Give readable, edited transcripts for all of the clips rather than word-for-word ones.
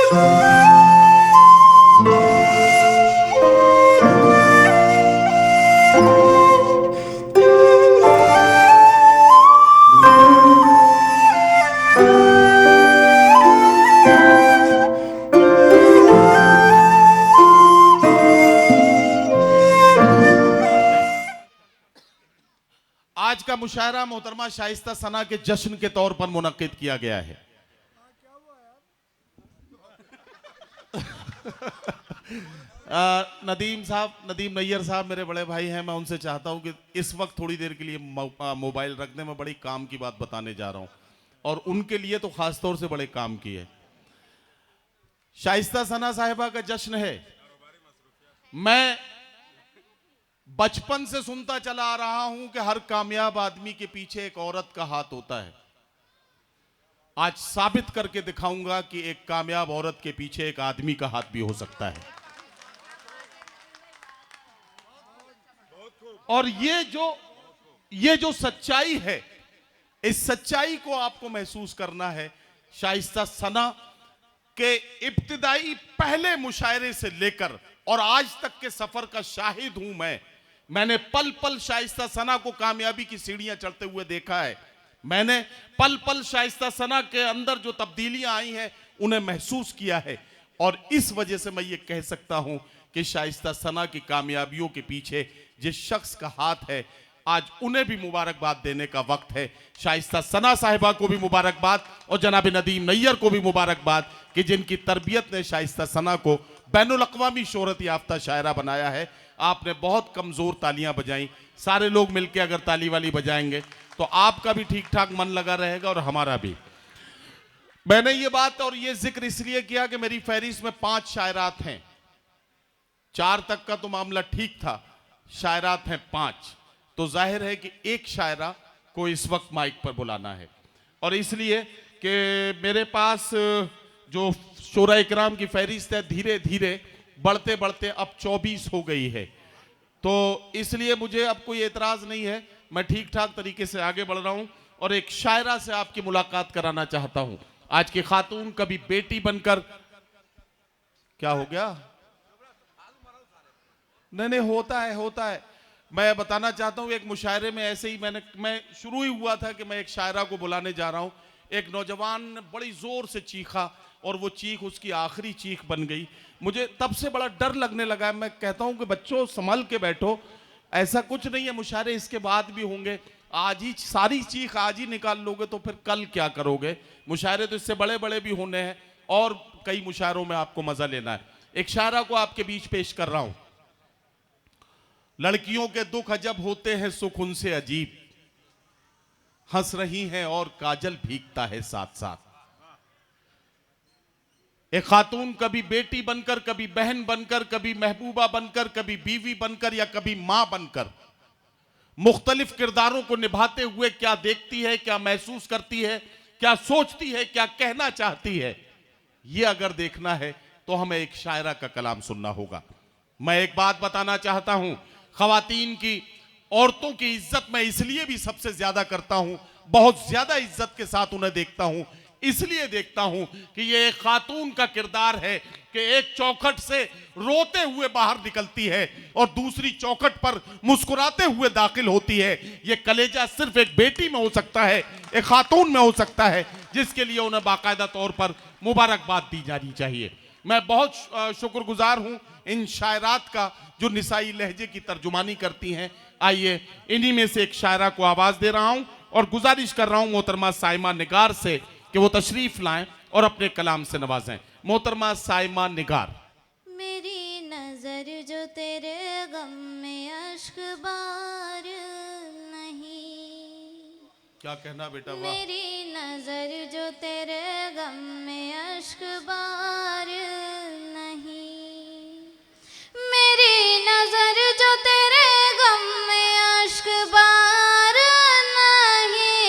आज का मुशायरा मोहतरमा शाइस्ता सना के जश्न के तौर पर मुनक्किद किया गया है। नदीम नैयर साहब मेरे बड़े भाई हैं, मैं उनसे चाहता हूं कि इस वक्त थोड़ी देर के लिए मोबाइल रख दें। मैं बड़ी काम की बात बताने जा रहा हूं और उनके लिए तो खास तौर से बड़े काम की है। शाइस्ता सना साहिबा का जश्न है। मैं बचपन से सुनता चला आ रहा हूं कि हर कामयाब आदमी के पीछे एक औरत का हाथ होता है। आज साबित करके दिखाऊंगा कि एक कामयाब औरत के पीछे एक आदमी का हाथ भी हो सकता है। और ये जो सच्चाई है, इस सच्चाई को आपको महसूस करना है। शाइस्ता सना के इब्तिदाई पहले मुशायरे से लेकर और आज तक के सफर का शाहिद हूं मैंने पल पल शाइस्ता सना को कामयाबी की सीढ़ियां चढ़ते हुए देखा है। मैंने पल पल शाइस्ता सना के अंदर जो तब्दीलियां आई हैं उन्हें महसूस किया है। और इस वजह से मैं ये कह सकता हूं कि शाइस्ता सना की कामयाबियों के पीछे जिस शख्स का हाथ है, आज उन्हें भी मुबारकबाद देने का वक्त है। शाइस्ता सना साहिबा को भी मुबारकबाद और जनाब नदीम नैयर को भी मुबारकबाद कि जिनकी तरबियत ने शाइस्ता सना को बैनुल अक़वामी शोहरत याफ्ता शायरा बनाया है। आपने बहुत कमजोर तालियां बजाई। सारे लोग मिलकर अगर ताली वाली बजाएंगे तो आपका भी ठीक ठाक मन लगा रहेगा और हमारा भी। मैंने ये बात और ये जिक्र इसलिए किया कि मेरी फहरिस्त में 5 शायरात हैं। 4 तक का तो मामला ठीक था, शायरात हैं 5। तो जाहिर है कि एक शायरा को इस वक्त माइक पर बुलाना है और इसलिए कि मेरे पास जो शोरा इकराम की फहरिस्त है धीरे धीरे बढ़ते बढ़ते अब 24 हो गई है। तो इसलिए मुझे अब कोई एतराज नहीं है, मैं ठीक ठाक तरीके से आगे बढ़ रहा हूं और एक शायरा से आपकी मुलाकात कराना चाहता हूं। आज की खातून कभी बेटी बनकर, क्या हो गया? नहीं होता है। मैं बताना चाहता हूं एक मुशायरे में ऐसे ही मैं शुरू ही हुआ था कि मैं एक शायरा को बुलाने जा रहा हूं। एक नौजवान ने बड़ी जोर से चीखा और वो चीख उसकी आखिरी चीख बन गई। मुझे तब से बड़ा डर लगने लगा। मैं कहता हूं कि बच्चों संभल के बैठो, ऐसा कुछ नहीं है, मुशायरे इसके बाद भी होंगे। आज ही सारी चीख आज ही निकाल लोगे तो फिर कल क्या करोगे? मुशायरे तो इससे बड़े बड़े भी होने हैं और कई मुशायरों में आपको मजा लेना है। एक शायरा को आपके बीच पेश कर रहा हूं। लड़कियों के दुख अजब होते हैं, सुख उनसे अजीब, हंस रही हैं और काजल भीगता है साथ साथ। एक खातून कभी बेटी बनकर, कभी बहन बनकर, कभी महबूबा बनकर, कभी बीवी बनकर या कभी मां बनकर मुख्तलिफ किरदारों को निभाते हुए क्या देखती है, क्या महसूस करती है, क्या सोचती है, क्या कहना चाहती है, यह अगर देखना है तो हमें एक शायरा का कलाम सुनना होगा। मैं एक बात बताना चाहता हूं, खवातीन की, औरतों की इज्जत मैं इसलिए भी सबसे ज्यादा करता हूं, बहुत ज्यादा इज्जत के साथ उन्हें देखता हूं, इसलिए देखता हूं कि ये एक खातून का किरदार है कि एक चौखट से रोते हुए बाहर निकलती है और दूसरी चौखट पर मुस्कुराते हुए दाखिल होती है। ये कलेजा सिर्फ एक बेटी में हो सकता है, एक खातून में हो सकता है, जिसके लिए उन्हें बाकायदा तौर पर मुबारकबाद दी जानी चाहिए। मैं बहुत शुक्रगुजार हूं इन शायरात का जो निसाई लहजे की तर्जुमानी करती हैं। आइए इन्हीं में से एक शायरा को आवाज दे रहा हूं और गुजारिश कर रहा हूं मोहतरमा साइमा निगार से कि वो तशरीफ लाएं और अपने कलाम से नवाजें। मोहतरमा साइमा निगार। मेरी नजर जो तेरे गम में अश्क बार नहीं, क्या कहना बेटा? वाह। मेरी नजर जो तेरे गम में अश्क बार नहीं, मेरी नजर जो तेरे गम में अश्क बार नहीं,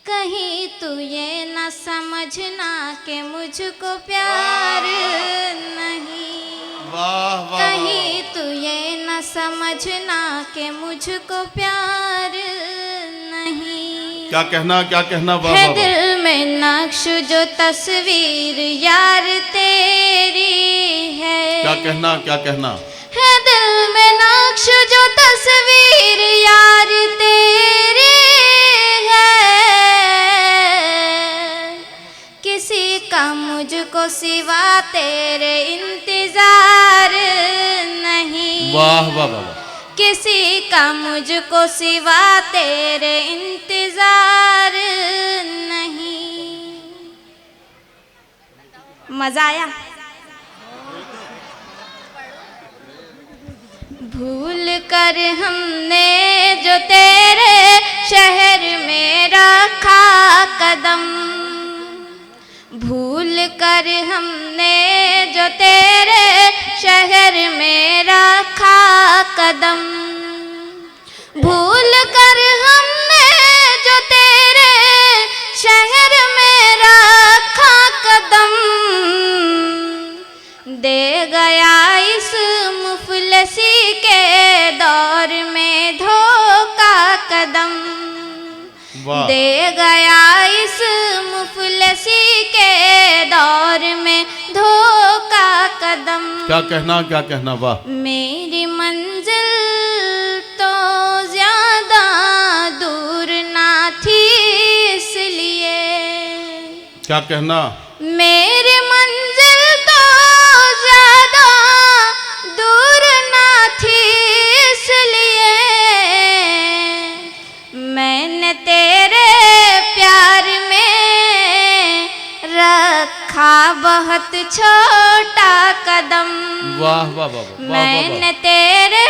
कहीं तू ये न समझना कि मुझको प्यार नहीं, वाह वाह। कहीं तू ये न समझना कि मुझको प्यार नहीं। क्या कहना? वाह, है दिल में नक्श नक्श जो तस्वीर यार तेरी है। क्या कहना, क्या कहना? है दिल में नक्श जो तस्वीर यार तेरी है। किसी का मुझको सिवा तेरे इंतजार नहीं। वाह वाह वाह। किसी का मुझको सिवा तेरे इंतजार नहीं। मजा आया? भूल कर हमने जो तेरे शहर में रखा कदम, भूल कर हमने जो तेरे शहर में रखा कदम, भूल कर हमने जो तेरे शहर में रखा कदम, दे गया इस मुफलसी के दौर में धोखा कदम, दे गया इस मुफलसी के दौर में धोखा कदम। क्या कहना, क्या कहना? वाह। मेरी मंजिल तो ज्यादा दूर ना थी इसलिए। क्या कहना? मेरी मंजिल तो ज्यादा दूर ना थी इसलिए मैंने तेरे प्यार में रखा बहुत छोटा कदम। वाह वाह वाह। मैंने तेरे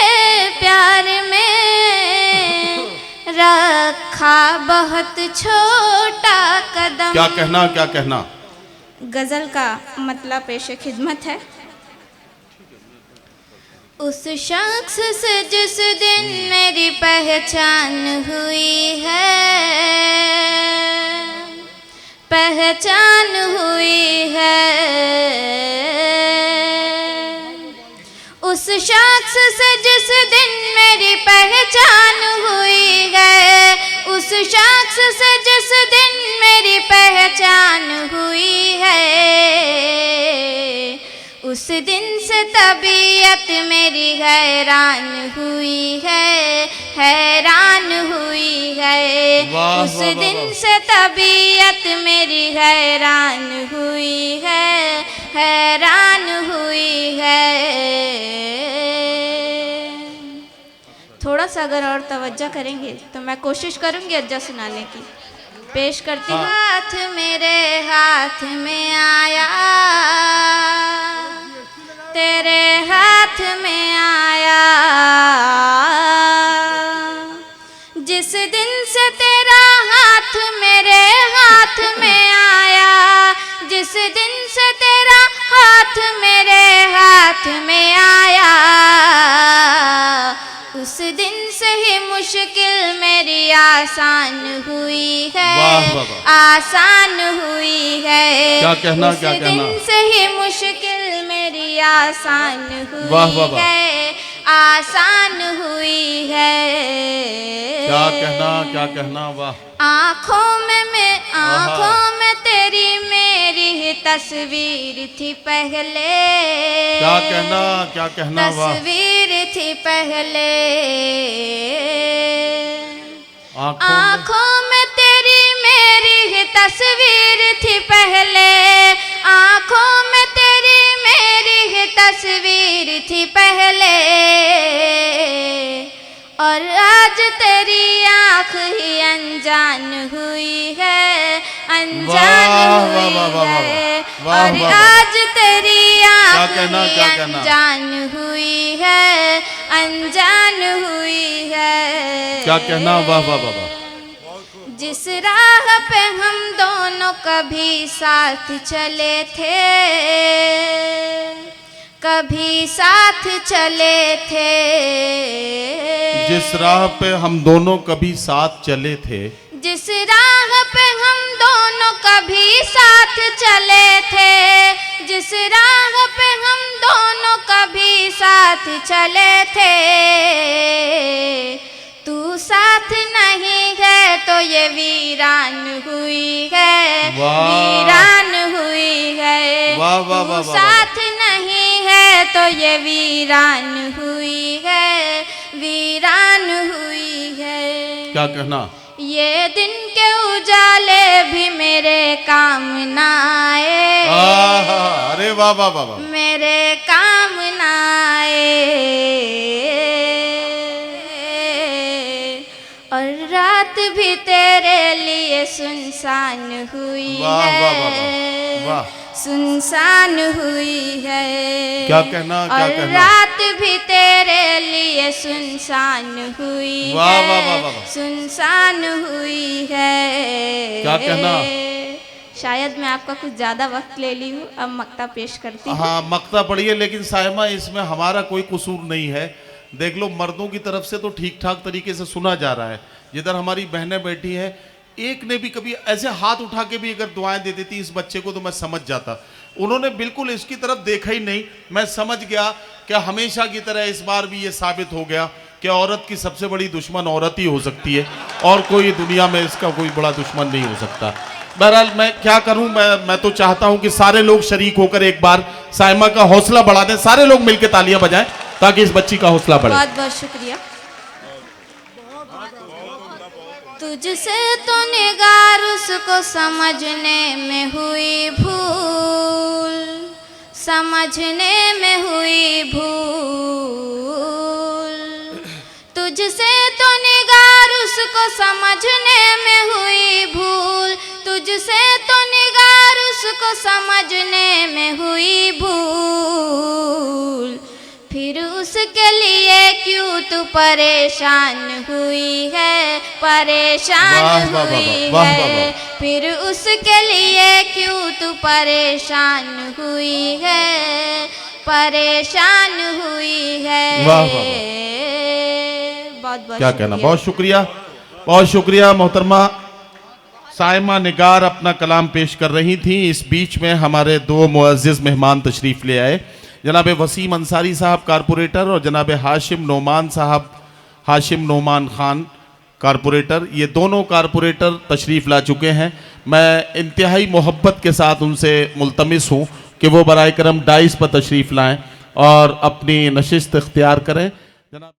प्यार में रखा बहुत छोटा कदम। क्या कहना, क्या कहना? गजल का मतलब पेश खिदमत है। उस शख्स से जिस दिन मेरी पहचान हुई है, पहचान हुई है, उस शख्स से जिस दिन मेरी पहचान हुई है, उस शख्स से जिस दिन मेरी पहचान हुई है, उस दिन से तबीयत मेरी हैरान हुई है, हैरान हुई है। उस दिन से तबीयत मेरी हैरान हुई है, हैरान हुई है। थोड़ा सा अगर और तवज्जो करेंगे तो मैं कोशिश करूंगी अज्जा सुनाने की। पेश करती हूँ। हाथ मेरे हाथ में आया, तेरे हाथ में आया, जिस दिन से तेरा हाथ मेरे हाथ में आया, जिस दिन से तेरा हाथ मेरे हाथ में आया, उस दिन से ही मुश्किल मेरी आसान हुई है, आसान हुई है। क्या कहना, क्या कहना? उस दिन से ही मुश्किल मेरी आसान हुई है, आसान हुई है। क्या कहना, क्या कहना? वाह। आँखों में तेरी मेरी तस्वीर थी पहले। क्या कहना, क्या कहना? वाह। तस्वीर थी पहले। आँखों में तेरी मेरी तस्वीर थी पहले, आँखों में तेरी मेरी तस्वीर थी पहले, और आज तेरी आँख ही अनजान हुई है, अनजान हुई है। और आज तेरी आँख ही अनजान हुई है, अनजान हुई है। क्या कहना? वाह वाह वाह। जिस राह पे हम दोनों कभी साथ चले थे, कभी साथ चले थे, जिस राह पे हम दोनों कभी साथ चले थे, जिस राह पे हम दोनों कभी साथ चले थे, जिस राह पे हम दोनों कभी साथ चले थे, तू साथ नहीं है तो ये वीरान हुई है, वाह। वीरान हुई है। वाह, वाह, वाह, तू वाह, साथ नहीं है तो ये वीरान हुई है, वीरान हुई है। क्या कहना? ये दिन के उजाले भी मेरे काम ना आए, अरे वाह वाह वाह वाह। मेरे काम ना आए। और रात भी तेरे लिए सुनसान हुई वाह, है, वाह, वाह, वाह। सुनसान हुई है। क्या कहना, क्या और कहना? रात भी तेरे लिए सुनसान हुई वाह, है, वाह, वाह, वाह, वाह। सुनसान हुई है। क्या कहना? शायद मैं आपका कुछ ज्यादा वक्त ले ली हूँ, अब मक्ता पेश करती हूँ। हाँ मक्ता पढ़िए, लेकिन सायमा इसमें हमारा कोई कसूर नहीं है। देख लो, मर्दों की तरफ से तो ठीक ठाक तरीके से सुना जा रहा है। जिधर हमारी बहनें बैठी हैं, एक ने भी कभी ऐसे हाथ उठा के भी अगर दुआएं दे देती इस बच्चे को तो मैं समझ जाता। उन्होंने बिल्कुल इसकी तरफ देखा ही नहीं। मैं समझ गया कि हमेशा की तरह इस बार भी ये साबित हो गया कि औरत की सबसे बड़ी दुश्मन औरत ही हो सकती है और कोई दुनिया में इसका कोई बड़ा दुश्मन नहीं हो सकता। बहरहाल मैं क्या करूं, मैं तो चाहता हूं कि सारे लोग शरीक होकर एक बार सायमा का हौसला बढ़ा दें। सारे लोग मिलकर तालियां बजाएं ताकि इस बच्ची का हौसला बढ़े। बहुत बहुत शुक्रिया। तुझसे तो निगार उसको समझने में हुई भूल, समझने में हुई भूल। तुझसे तो निगार उसको समझने में हुई भूल, तुझसे तो निगार उसको समझने में हुई भूल। फिर उसके लिए क्यों तू परेशान हुई है, परेशान वाह, वाह, वाह, हुई वाह, वाह, है। वाह। फिर उसके लिए क्यों तू परेशान हुई है, परेशान हुई है। वाह, वाह, वाह। बहुत बहुत क्या कहना, शुक्रिया। बहुत शुक्रिया, बहुत शुक्रिया। मोहतरमा सायमा निगार अपना कलाम पेश कर रही थी। इस बीच में हमारे दो मुअज़्ज़िज़ मेहमान तशरीफ़ ले आए, जनाब वसीम अंसारी साहब कारपोरेटर और जनाब हाशिम नोमान साहब, हाशिम नोमान खान कारपोरेटर। ये दोनों कारपोरेटर तशरीफ़ ला चुके हैं। मैं इंतहाई मोहब्बत के साथ उनसे मुल्तमिस हूँ कि वो बराए करम डाइस पर तशरीफ़ लाएँ और अपनी नशिस्त इख्तियार करें। जनाब